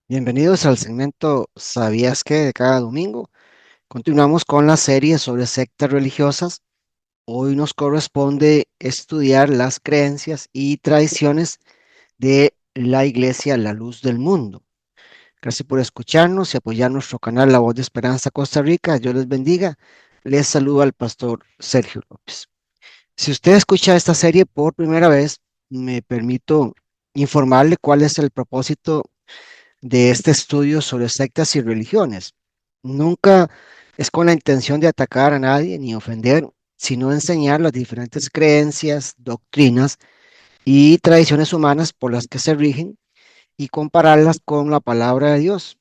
Bienvenidos al segmento ¿Sabías qué? De cada domingo. Continuamos con la serie sobre sectas religiosas. Hoy nos corresponde estudiar las creencias y tradiciones de la Iglesia La Luz del Mundo. Gracias por escucharnos y apoyar nuestro canal La Voz de Esperanza Costa Rica. Dios les bendiga. Les saluda al pastor Sergio López. Si usted escucha esta serie por primera vez, me permito informarle cuál es el propósito de este estudio sobre sectas y religiones. Nunca es con la intención de atacar a nadie ni ofender, sino enseñar las diferentes creencias, doctrinas y tradiciones humanas por las que se rigen y compararlas con la palabra de Dios.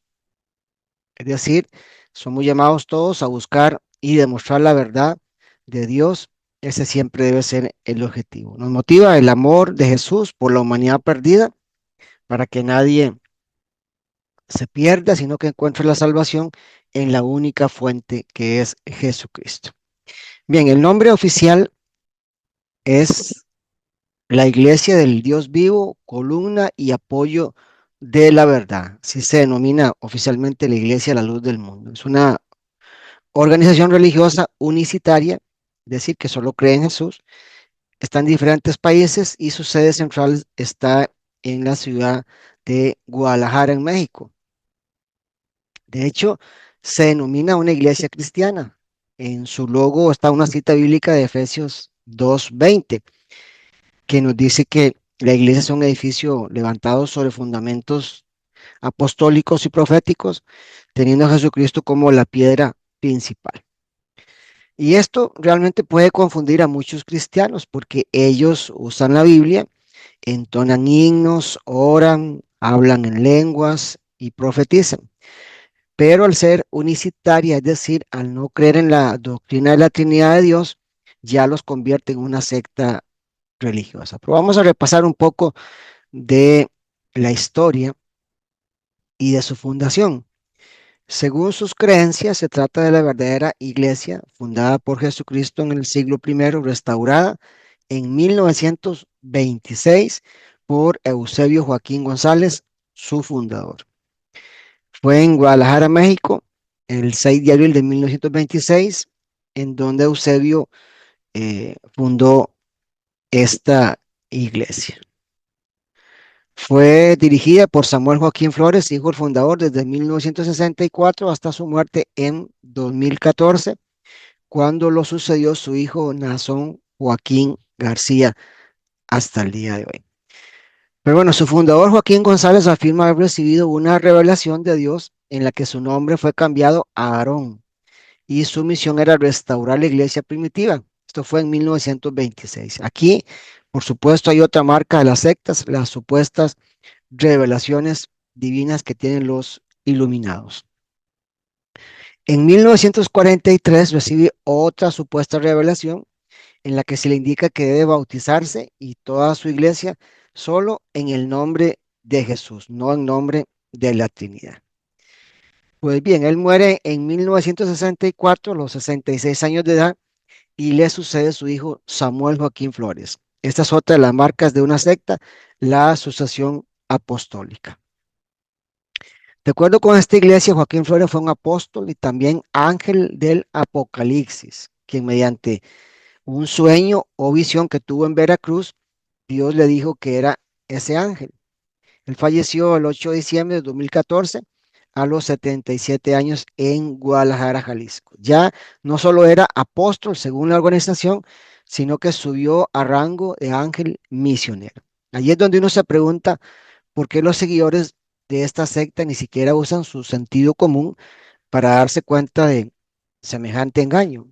Es decir, somos llamados todos a buscar y demostrar la verdad de Dios. Ese siempre debe ser el objetivo. Nos motiva el amor de Jesús por la humanidad perdida para que nadie se pierda, sino que encuentre la salvación en la única fuente que es Jesucristo. Bien, el nombre oficial es la Iglesia del Dios Vivo, columna y apoyo de la verdad. Así se denomina oficialmente la Iglesia La Luz del Mundo. Es una organización religiosa unicitaria, es decir, que solo cree en Jesús. Está en diferentes países y su sede central está en la ciudad de Guadalajara, en México. De hecho, se denomina una iglesia cristiana. En su logo está una cita bíblica de Efesios 2:20, que nos dice que la iglesia es un edificio levantado sobre fundamentos apostólicos y proféticos, teniendo a Jesucristo como la piedra principal. Y esto realmente puede confundir a muchos cristianos porque ellos usan la Biblia, entonan himnos, oran, hablan en lenguas y profetizan. Pero al ser unicitaria, es decir, al no creer en la doctrina de la Trinidad de Dios, ya los convierte en una secta religiosa. Pero vamos a repasar un poco de la historia y de su fundación. Según sus creencias, se trata de la verdadera iglesia fundada por Jesucristo en el siglo primero, restaurada en 1926 por Eusebio Joaquín González, su fundador. Fue en Guadalajara, México, el 6 de abril de 1926, en donde Eusebio fundó esta iglesia. Fue dirigida por Samuel Joaquín Flores, hijo del fundador, desde 1964 hasta su muerte en 2014, cuando lo sucedió su hijo Nazón Joaquín García hasta el día de hoy. Pero bueno, su fundador Joaquín González afirma haber recibido una revelación de Dios en la que su nombre fue cambiado a Aarón y su misión era restaurar la iglesia primitiva. Esto fue en 1926. Aquí, por supuesto, hay otra marca de las sectas, las supuestas revelaciones divinas que tienen los iluminados. En 1943 recibe otra supuesta revelación en la que se le indica que debe bautizarse y toda su iglesia solo en el nombre de Jesús, no en nombre de la Trinidad. Pues bien, él muere en 1964, a los 66 años de edad, y le sucede su hijo Samuel Joaquín Flores. Esta es otra de las marcas de una secta, la Asociación Apostólica. De acuerdo con esta iglesia, Joaquín Flores fue un apóstol y también ángel del Apocalipsis, quien mediante un sueño o visión que tuvo en Veracruz, Dios le dijo que era ese ángel. Él falleció el 8 de diciembre de 2014 a los 77 años en Guadalajara, Jalisco. Ya no solo era apóstol según la organización, sino que subió a rango de ángel misionero. Allí es donde uno se pregunta por qué los seguidores de esta secta ni siquiera usan su sentido común para darse cuenta de semejante engaño.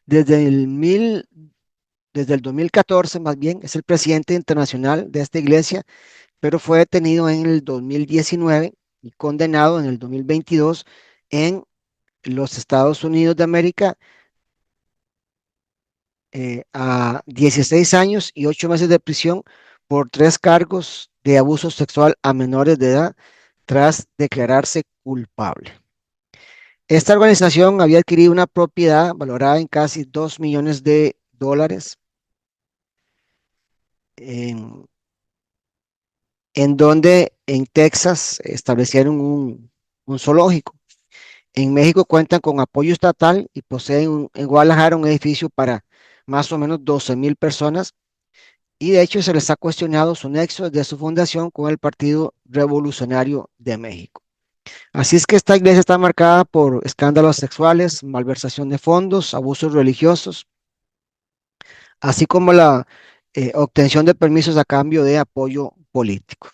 Desde el, mil, desde el 2014, más bien, es el presidente internacional de esta iglesia, pero fue detenido en el 2019 y condenado en el 2022 en los Estados Unidos de América a 16 años y 8 meses de prisión por 3 cargos de abuso sexual a menores de edad tras declararse culpable. Esta organización había adquirido una propiedad valorada en casi $2 millones en, en donde en Texas establecieron un zoológico. En México cuentan con apoyo estatal y poseen en Guadalajara un edificio para más o menos 12,000 personas. Y de hecho se les ha cuestionado su nexo desde su fundación con el Partido Revolucionario de México. Así es que esta iglesia está marcada por escándalos sexuales, malversación de fondos, abusos religiosos, así como la obtención de permisos a cambio de apoyo político.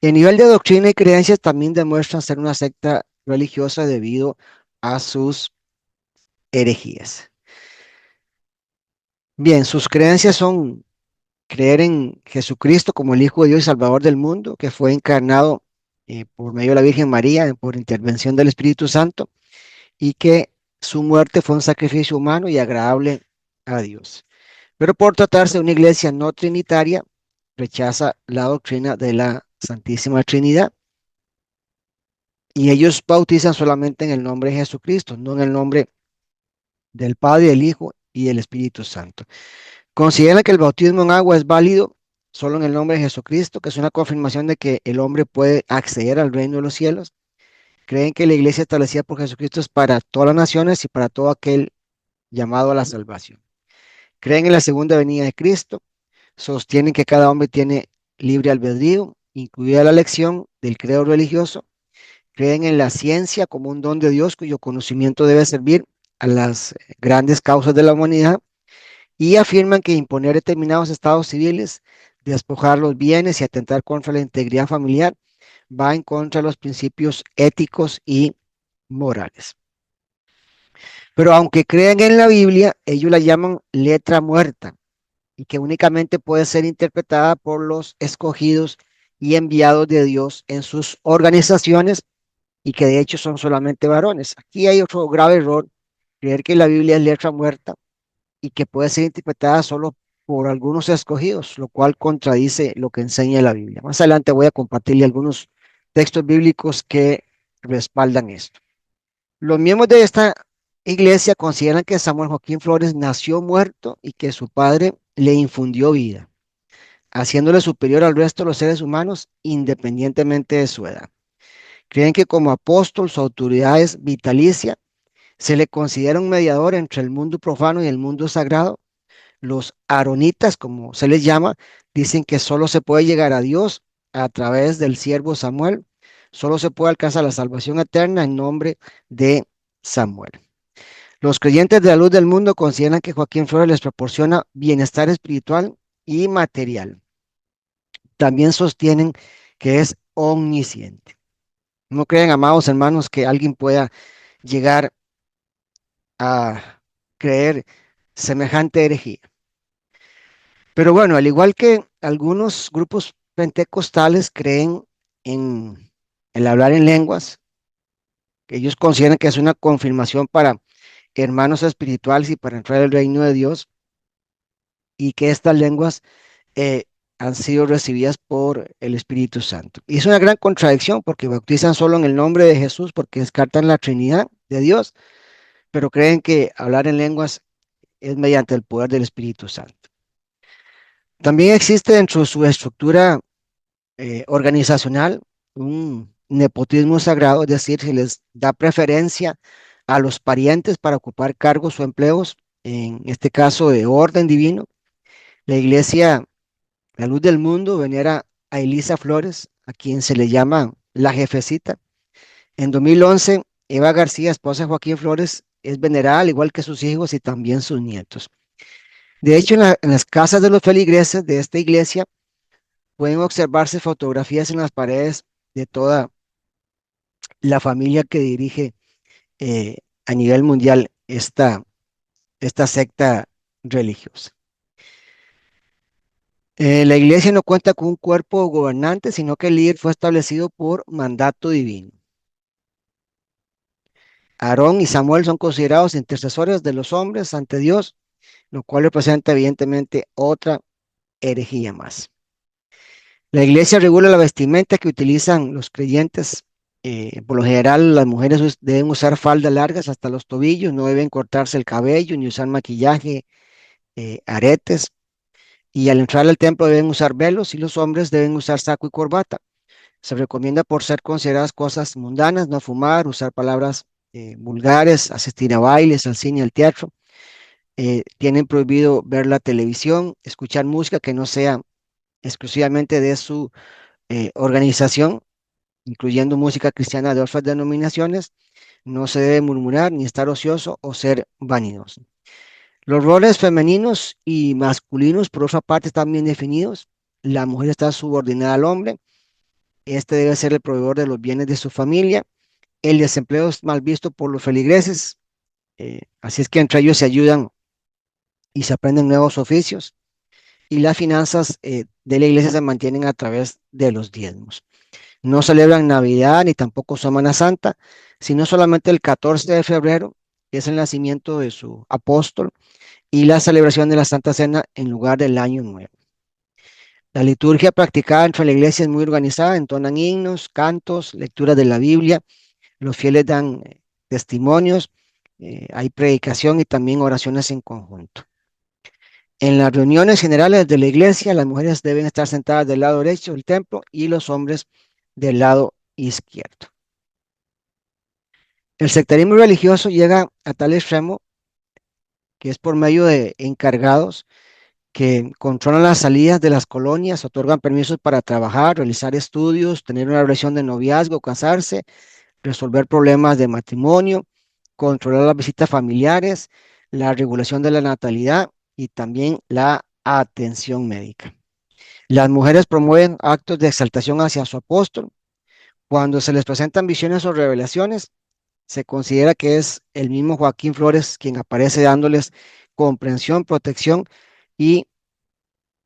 El nivel de doctrina y creencias también demuestran ser una secta religiosa debido a sus herejías. Bien, sus creencias son creer en Jesucristo como el Hijo de Dios y Salvador del mundo, que fue encarnado por medio de la Virgen María, por intervención del Espíritu Santo, y que su muerte fue un sacrificio humano y agradable a Dios. Pero por tratarse de una iglesia no trinitaria, rechaza la doctrina de la Santísima Trinidad y ellos bautizan solamente en el nombre de Jesucristo, no en el nombre del Padre, del Hijo y del Espíritu Santo. Consideran que el bautismo en agua es válido solo en el nombre de Jesucristo, que es una confirmación de que el hombre puede acceder al reino de los cielos. Creen que la iglesia establecida por Jesucristo es para todas las naciones y para todo aquel llamado a la salvación. Creen en la segunda venida de Cristo, sostienen que cada hombre tiene libre albedrío, incluida la elección del credo religioso. Creen en la ciencia como un don de Dios cuyo conocimiento debe servir a las grandes causas de la humanidad y afirman que imponer determinados estados civiles, despojar los bienes y atentar contra la integridad familiar va en contra de los principios éticos y morales. Pero aunque crean en la Biblia, ellos la llaman letra muerta y que únicamente puede ser interpretada por los escogidos y enviados de Dios en sus organizaciones y que de hecho son solamente varones. Aquí hay otro grave error, creer que la Biblia es letra muerta y que puede ser interpretada solo por algunos escogidos, lo cual contradice lo que enseña la Biblia. Más adelante voy a compartirle algunos textos bíblicos que respaldan esto. Los miembros de esta iglesia consideran que Samuel Joaquín Flores nació muerto y que su padre le infundió vida, haciéndole superior al resto de los seres humanos independientemente de su edad. Creen que como apóstol su autoridad es vitalicia, se le considera un mediador entre el mundo profano y el mundo sagrado. Los aronitas, como se les llama, dicen que solo se puede llegar a Dios a través del siervo Samuel. Solo se puede alcanzar la salvación eterna en nombre de Samuel. Los creyentes de la luz del mundo consideran que Joaquín Flores les proporciona bienestar espiritual y material. También sostienen que es omnisciente. No creen, amados hermanos, que alguien pueda llegar a creer semejante herejía. Pero bueno, al igual que algunos grupos pentecostales creen en el hablar en lenguas, que ellos consideran que es una confirmación para hermanos espirituales y para entrar al reino de Dios, y que estas lenguas eh, han sido recibidas por el Espíritu Santo. Y es una gran contradicción porque bautizan solo en el nombre de Jesús, porque descartan la Trinidad de Dios, pero creen que hablar en lenguas es mediante el poder del Espíritu Santo. También existe dentro de su estructura organizacional un nepotismo sagrado, es decir, se les da preferencia a los parientes para ocupar cargos o empleos, en este caso de orden divino. La iglesia, la luz del mundo, venera a Elisa Flores, a quien se le llama la jefecita. En 2011, Eva García, esposa de Joaquín Flores, es venerada al igual que sus hijos y también sus nietos. De hecho, en las casas de los feligreses de esta iglesia pueden observarse fotografías en las paredes de toda la familia que dirige a nivel mundial esta secta religiosa. La iglesia no cuenta con un cuerpo gobernante, sino que el líder fue establecido por mandato divino. Aarón y Samuel son considerados intercesores de los hombres ante Dios, lo cual representa evidentemente otra herejía más. La iglesia regula la vestimenta que utilizan los creyentes. Por lo general, las mujeres deben usar faldas largas hasta los tobillos, no deben cortarse el cabello ni usar maquillaje, aretes. y al entrar al templo deben usar velos y los hombres deben usar saco y corbata. Se recomienda por ser consideradas cosas mundanas, no fumar, usar palabras vulgares, asistir a bailes, al cine, al teatro. Tienen prohibido ver la televisión, escuchar música que no sea exclusivamente de su organización, incluyendo música cristiana de otras denominaciones. No se debe murmurar ni estar ocioso o ser vanidoso. Los roles femeninos y masculinos, por otra parte, están bien definidos. La mujer está subordinada al hombre. Este debe ser el proveedor de los bienes de su familia. El desempleo es mal visto por los feligreses, así es que entre ellos se ayudan y se aprenden nuevos oficios. Y las finanzas de la iglesia se mantienen a través de los diezmos. No celebran Navidad ni tampoco Semana Santa, sino solamente el 14 de febrero, que es el nacimiento de su apóstol, y la celebración de la Santa Cena en lugar del Año Nuevo. La liturgia practicada entre la iglesia es muy organizada, entonan himnos, cantos, lecturas de la Biblia, los fieles dan testimonios, hay predicación y también oraciones en conjunto. En las reuniones generales de la iglesia, las mujeres deben estar sentadas del lado derecho del templo y los hombres del lado izquierdo. El sectarismo religioso llega a tal extremo que es por medio de encargados que controlan las salidas de las colonias, otorgan permisos para trabajar, realizar estudios, tener una relación de noviazgo, casarse, resolver problemas de matrimonio, controlar las visitas familiares, la regulación de la natalidad y también la atención médica. Las mujeres promueven actos de exaltación hacia su apóstol. Cuando se les presentan visiones o revelaciones, se considera que es el mismo Joaquín Flores quien aparece dándoles comprensión, protección y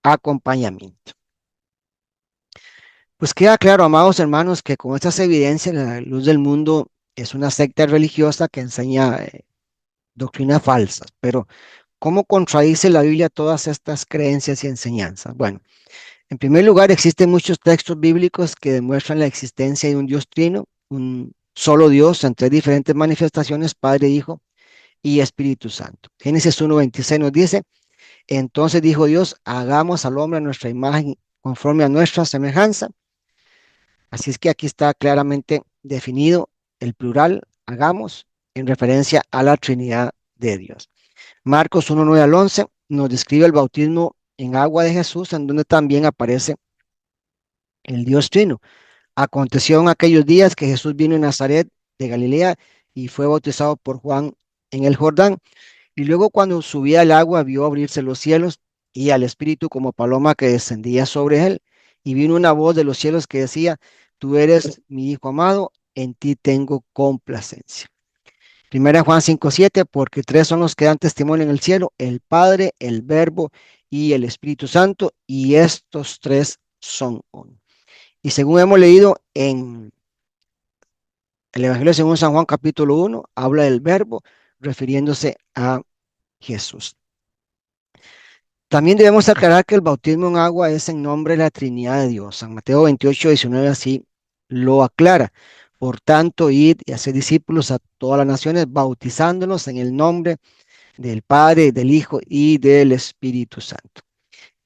acompañamiento. Pues queda claro, amados hermanos, que con estas evidencias la luz del mundo es una secta religiosa que enseña doctrinas falsas, pero ¿cómo contradice la Biblia todas estas creencias y enseñanzas? Bueno, en primer lugar, existen muchos textos bíblicos que demuestran la existencia de un Dios trino, un solo Dios en tres diferentes manifestaciones, Padre, Hijo y Espíritu Santo. Génesis 1:26 nos dice, entonces dijo Dios, hagamos al hombre a nuestra imagen conforme a nuestra semejanza. Así es que aquí está claramente definido el plural, hagamos, en referencia a la Trinidad de Dios. Marcos 1:9 al 11 nos describe el bautismo en agua de Jesús, en donde también aparece el Dios Trino. Aconteció en aquellos días que Jesús vino en Nazaret de Galilea y fue bautizado por Juan en el Jordán. Y luego cuando subía el agua vio abrirse los cielos y al Espíritu como paloma que descendía sobre él. Y vino una voz de los cielos que decía, tú eres mi Hijo amado, en ti tengo complacencia. Primera Juan 5:7, porque tres son los que dan testimonio en el cielo, el Padre, el Verbo y el Espíritu Santo, y estos tres son uno. Y según hemos leído en el Evangelio según San Juan capítulo 1, habla del Verbo refiriéndose a Jesús. También debemos aclarar que el bautismo en agua es en nombre de la Trinidad de Dios. San Mateo 28:19 así lo aclara. Por tanto, id y haced discípulos a todas las naciones, bautizándolos en el nombre del Padre, del Hijo y del Espíritu Santo.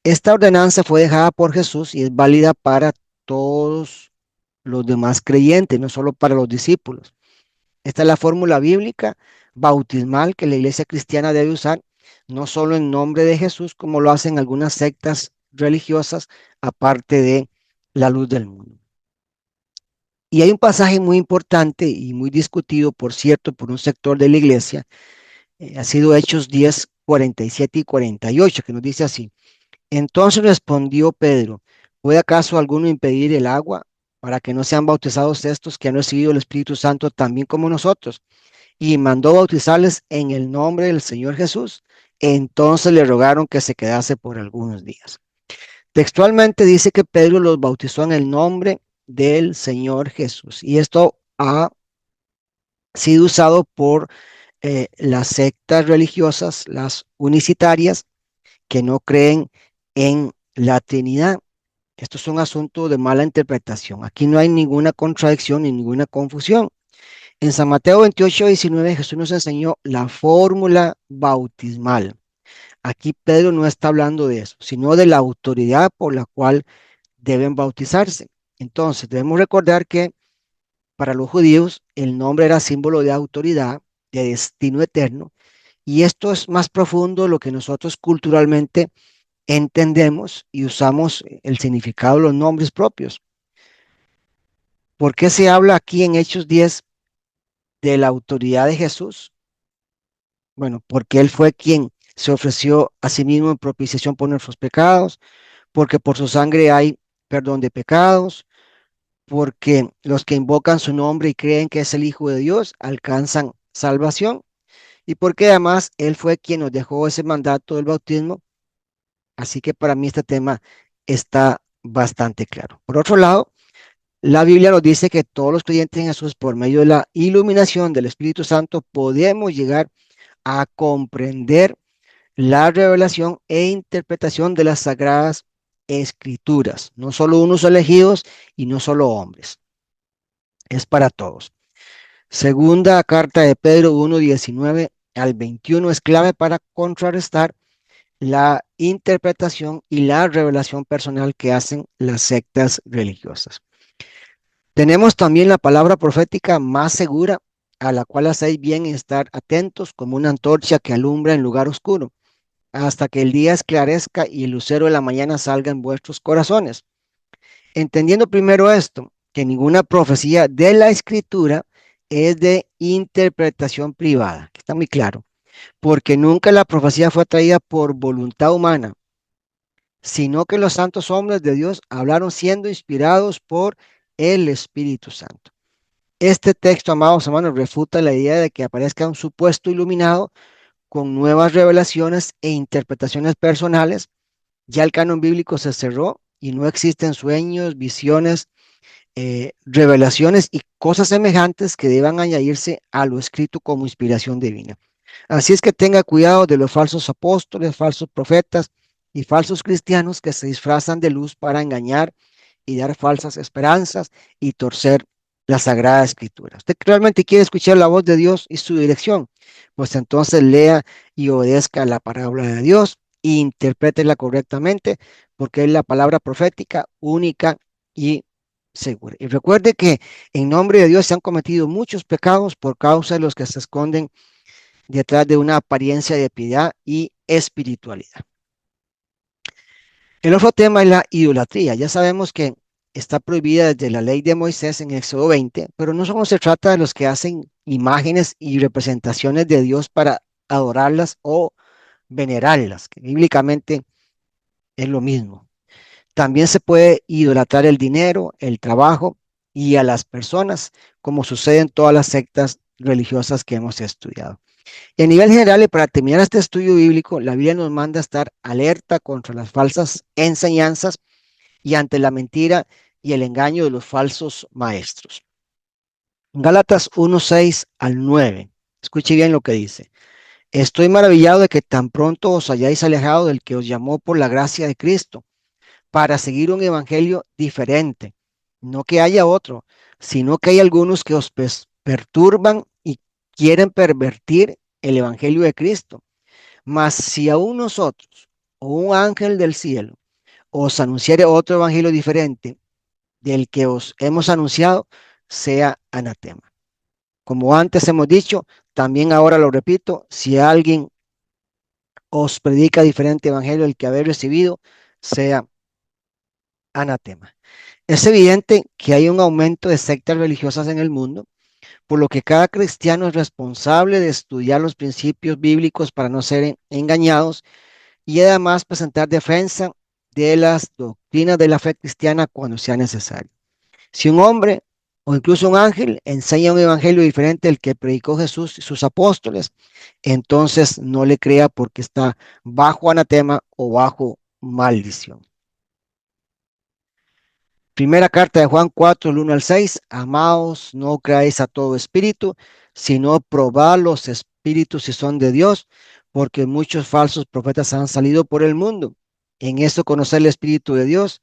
Esta ordenanza fue dejada por Jesús y es válida para todos los demás creyentes, no solo para los discípulos. Esta es la fórmula bíblica bautismal que la iglesia cristiana debe usar, no solo en nombre de Jesús, como lo hacen algunas sectas religiosas, aparte de la luz del mundo. Y hay un pasaje muy importante y muy discutido, por cierto, por un sector de la iglesia, ha sido Hechos 10, 47 y 48, que nos dice así. Entonces respondió Pedro, ¿puede acaso alguno impedir el agua para que no sean bautizados estos que han recibido el Espíritu Santo también como nosotros? Y mandó bautizarles en el nombre del Señor Jesús. Entonces le rogaron que se quedase por algunos días. Textualmente dice que Pedro los bautizó en el nombre del Señor Jesús. Y esto ha sido usado por las sectas religiosas, las unicitarias, que no creen en la Trinidad. Esto es un asunto de mala interpretación. Aquí no hay ninguna contradicción ni ninguna confusión. En San Mateo 28:19 Jesús nos enseñó la fórmula bautismal. Aquí Pedro no está hablando de eso, sino de la autoridad por la cual deben bautizarse. Entonces, debemos recordar que para los judíos el nombre era símbolo de autoridad, de destino eterno, y esto es más profundo de lo que nosotros culturalmente entendemos y usamos el significado de los nombres propios. ¿Por qué se habla aquí en Hechos 10 de la autoridad de Jesús? Bueno, porque Él fue quien se ofreció a sí mismo en propiciación por nuestros pecados, porque por su sangre hay perdón de pecados, porque los que invocan su nombre y creen que es el Hijo de Dios alcanzan salvación, y porque además Él fue quien nos dejó ese mandato del bautismo. Así que para mí este tema está bastante claro. Por otro lado, la Biblia nos dice que todos los creyentes en Jesús, por medio de la iluminación del Espíritu Santo, podemos llegar a comprender la revelación e interpretación de las sagradas escrituras. No solo unos elegidos y no solo hombres, es para todos. Segunda carta de Pedro 1:19 al 21 es clave para contrarrestar la interpretación y la revelación personal que hacen las sectas religiosas. Tenemos también la palabra profética más segura, a la cual hacéis bien en estar atentos como una antorcha que alumbra en lugar oscuro, hasta que el día esclarezca y el lucero de la mañana salga en vuestros corazones. Entendiendo primero esto, que ninguna profecía de la escritura es de interpretación privada, que está muy claro, porque nunca la profecía fue traída por voluntad humana, sino que los santos hombres de Dios hablaron siendo inspirados por el Espíritu Santo. Este texto, amados hermanos, refuta la idea de que aparezca un supuesto iluminado con nuevas revelaciones e interpretaciones personales. Ya el canon bíblico se cerró y no existen sueños, visiones, revelaciones y cosas semejantes que deban añadirse a lo escrito como inspiración divina. Así es que tenga cuidado de los falsos apóstoles, falsos profetas y falsos cristianos que se disfrazan de luz para engañar y dar falsas esperanzas y torcer la Sagrada Escritura. Usted realmente quiere escuchar la voz de Dios y su dirección, pues entonces lea y obedezca la palabra de Dios e interprétela correctamente, porque es la palabra profética única y segura. Y recuerde que en nombre de Dios se han cometido muchos pecados por causa de los que se esconden detrás de una apariencia de piedad y espiritualidad. El otro tema es la idolatría. Ya sabemos que está prohibida desde la ley de Moisés en Éxodo 20, pero no solo se trata de los que hacen imágenes y representaciones de Dios para adorarlas o venerarlas, que bíblicamente es lo mismo. También se puede idolatrar el dinero, el trabajo y a las personas, como sucede en todas las sectas religiosas que hemos estudiado. Y a nivel general, y para terminar este estudio bíblico, la Biblia nos manda a estar alerta contra las falsas enseñanzas y ante la mentira y el engaño de los falsos maestros. Gálatas 1:6 al 9. Escuche bien lo que dice. Estoy maravillado de que tan pronto os hayáis alejado del que os llamó por la gracia de Cristo para seguir un evangelio diferente. No que haya otro, sino que hay algunos que os perturban y quieren pervertir el evangelio de Cristo. Mas si aún nosotros o un ángel del cielo os anunciare otro evangelio diferente del que os hemos anunciado, sea anatema. Como antes hemos dicho, también ahora lo repito, si alguien os predica diferente evangelio del que habéis recibido, sea anatema. Es evidente que hay un aumento de sectas religiosas en el mundo, por lo que cada cristiano es responsable de estudiar los principios bíblicos para no ser engañados y además presentar defensa de las doctrinas de la fe cristiana cuando sea necesario. Si un hombre o incluso un ángel enseña un evangelio diferente al que predicó Jesús y sus apóstoles, entonces no le crea porque está bajo anatema o bajo maldición. Primera carta de Juan 4, el 1 al 6. Amados, no creáis a todo espíritu, sino probad los espíritus si son de Dios, porque muchos falsos profetas han salido por el mundo. En esto conocer el Espíritu de Dios.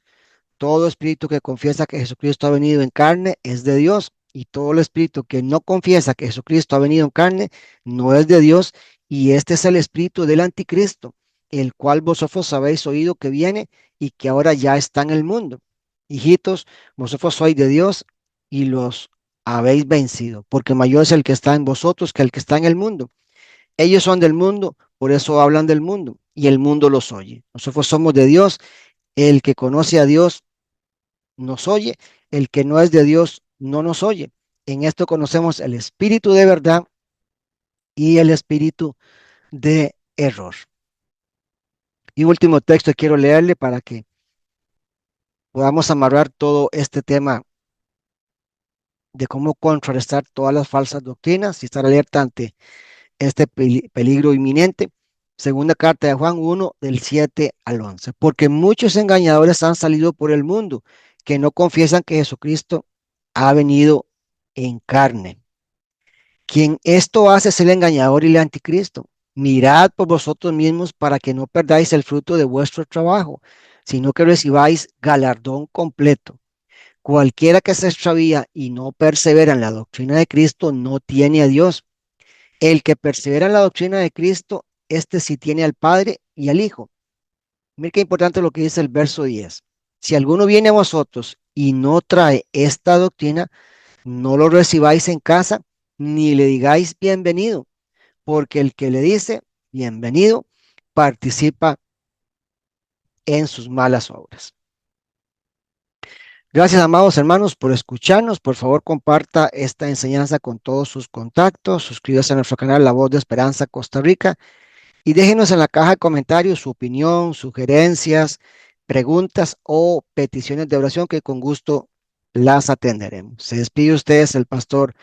Todo espíritu que confiesa que Jesucristo ha venido en carne es de Dios, y todo el espíritu que no confiesa que Jesucristo ha venido en carne no es de Dios, y este es el espíritu del anticristo, el cual vosotros habéis oído que viene y que ahora ya está en el mundo. Hijitos, vosotros sois de Dios y los habéis vencido, porque mayor es el que está en vosotros que el que está en el mundo. Ellos son del mundo, por eso hablan del mundo, y el mundo los oye. Nosotros somos de Dios, el que conoce a Dios nos oye, el que no es de Dios no nos oye. En esto conocemos el espíritu de verdad y el espíritu de error. Y último texto que quiero leerle para que podamos amarrar todo este tema de cómo contrarrestar todas las falsas doctrinas y estar alerta ante este peligro inminente. Segunda carta de Juan 1, del 7 al 11. Porque muchos engañadores han salido por el mundo que no confiesan que Jesucristo ha venido en carne. Quien esto hace es el engañador y el anticristo. Mirad por vosotros mismos para que no perdáis el fruto de vuestro trabajo, sino que recibáis galardón completo. Cualquiera que se extravía y no persevera en la doctrina de Cristo no tiene a Dios. El que persevera en la doctrina de Cristo, este sí tiene al Padre y al Hijo. Mira qué importante lo que dice el verso 10. Si alguno viene a vosotros y no trae esta doctrina, no lo recibáis en casa, ni le digáis bienvenido, porque el que le dice bienvenido participa en sus malas obras. Gracias, amados hermanos, por escucharnos. Por favor, comparta esta enseñanza con todos sus contactos. Suscríbase a nuestro canal La Voz de Esperanza Costa Rica y déjenos en la caja de comentarios su opinión, sugerencias, preguntas o peticiones de oración que con gusto las atenderemos. Se despide ustedes el pastor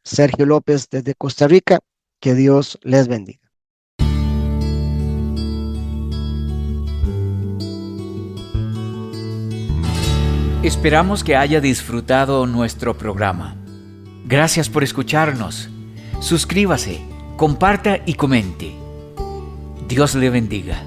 Sergio López desde Costa Rica. Que Dios les bendiga. Esperamos que haya disfrutado nuestro programa. Gracias por escucharnos. Suscríbase, comparta y comente. Dios le bendiga.